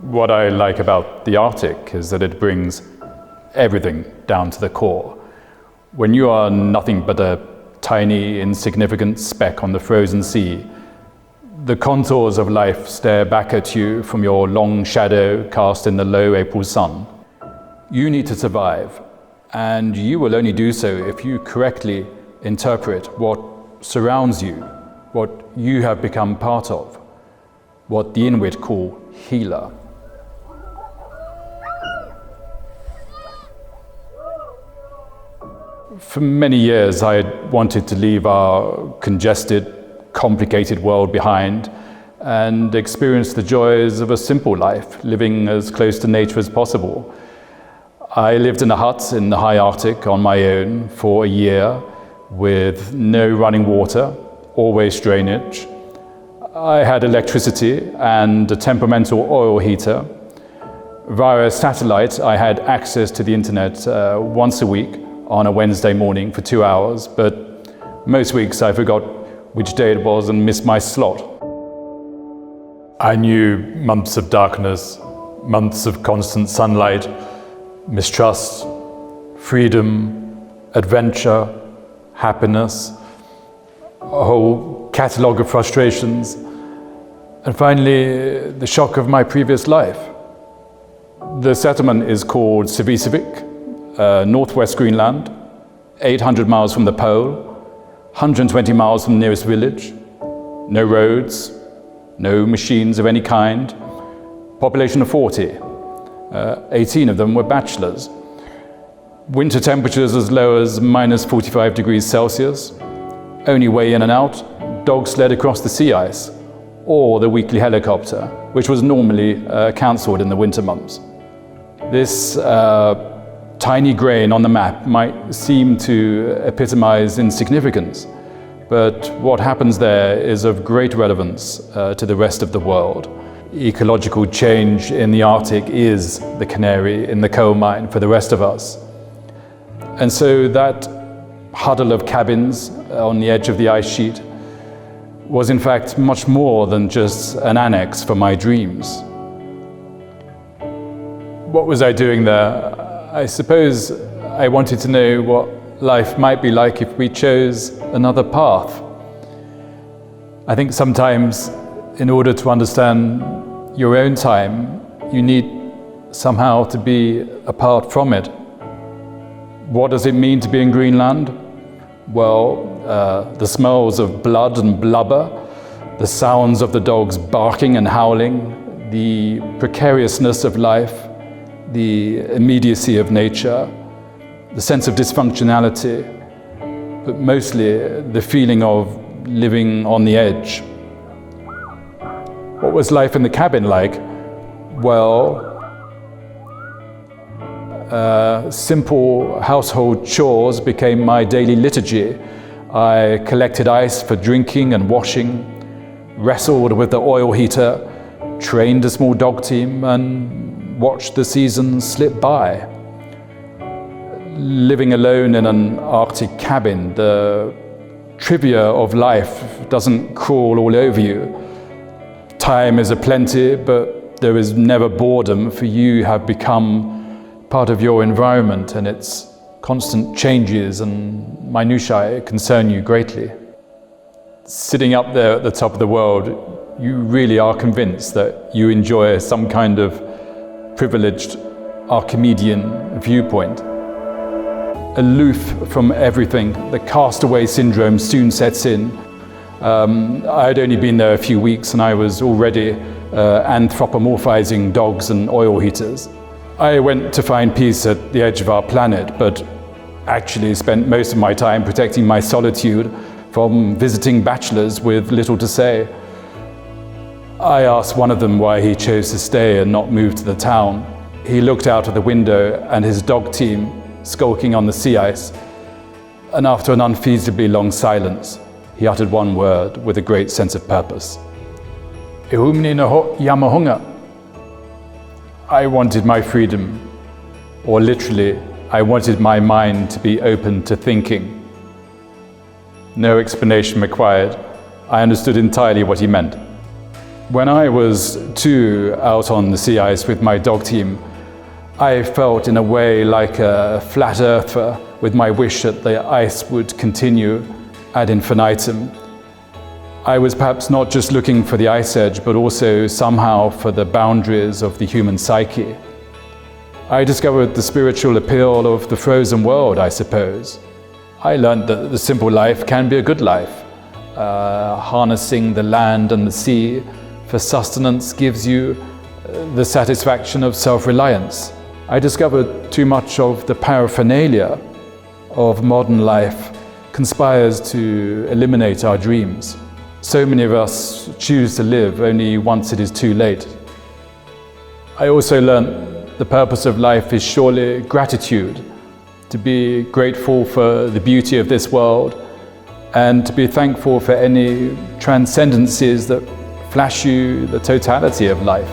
What I like about the Arctic is that it brings everything down to the core. When you are nothing but a tiny, insignificant speck on the frozen sea, the contours of life stare back at you from your long shadow cast in the low April sun. You need to survive, and you will only do so if you correctly interpret what surrounds you, what you have become part of, what the Inuit call healer. For many years, I had wanted to leave our congested, complicated world behind and experience the joys of a simple life, living as close to nature as possible. I lived in a hut in the high Arctic on my own for a year with no running water or waste drainage. I had electricity and a temperamental oil heater. Via satellite, I had access to the internet once a week on a Wednesday morning for 2 hours, but most weeks I forgot which day it was and missed my slot. I knew months of darkness, months of constant sunlight, mistrust, freedom, adventure, happiness, a whole catalogue of frustrations, and finally the shock of my previous life. The settlement is called Savissivik, northwest Greenland, 800 miles from the pole, 120 miles from the nearest village, no roads, no machines of any kind, population of 40, 18 of them were bachelors. Winter temperatures as low as minus 45 degrees Celsius, only way in and out, dog sled across the sea ice, or the weekly helicopter, which was normally cancelled in the winter months. This tiny grain on the map might seem to epitomize insignificance, but what happens there is of great relevance to the rest of the world. Ecological change in the Arctic is the canary in the coal mine for the rest of us. And so that huddle of cabins on the edge of the ice sheet was in fact much more than just an annex for my dreams. What was I doing there? I suppose I wanted to know what life might be like if we chose another path. I think sometimes in order to understand your own time, you need somehow to be apart from it. What does it mean to be in Greenland? Well, the smells of blood and blubber, the sounds of the dogs barking and howling, the precariousness of life, the immediacy of nature, the sense of dysfunctionality, but mostly the feeling of living on the edge. What was life in the cabin like? Well, simple household chores became my daily liturgy. I collected ice for drinking and washing, wrestled with the oil heater, trained a small dog team, and watched the seasons slip by. Living alone in an Arctic cabin, the trivia of life doesn't crawl all over you. Time is aplenty, but there is never boredom, for you have become part of your environment, and its constant changes and minutiae concern you greatly. Sitting up there at the top of the world, you really are convinced that you enjoy some kind of privileged Archimedean viewpoint. Aloof from everything, the Castaway Syndrome soon sets in. I had only been there a few weeks and I was already anthropomorphizing dogs and oil heaters. I went to find peace at the edge of our planet, but actually spent most of my time protecting my solitude from visiting bachelors with little to say. I asked one of them why he chose to stay and not move to the town. He looked out of the window and his dog team skulking on the sea ice, and after an unfeasibly long silence, he uttered one word with a great sense of purpose. "Ihumni no yamahunga." I wanted my freedom, or literally, I wanted my mind to be open to thinking. No explanation required. I understood entirely what he meant. When I was 2 out on the sea ice with my dog team, I felt in a way like a flat earther with my wish that the ice would continue ad infinitum. I was perhaps not just looking for the ice edge, but also somehow for the boundaries of the human psyche. I discovered the spiritual appeal of the frozen world, I suppose. I learned that the simple life can be a good life. Harnessing the land and the sea for sustenance gives you the satisfaction of self-reliance. I discovered too much of the paraphernalia of modern life conspires to eliminate our dreams. So many of us choose to live only once it is too late. I also learned the purpose of life is surely gratitude, to be grateful for the beauty of this world and to be thankful for any transcendences that flash you the totality of life.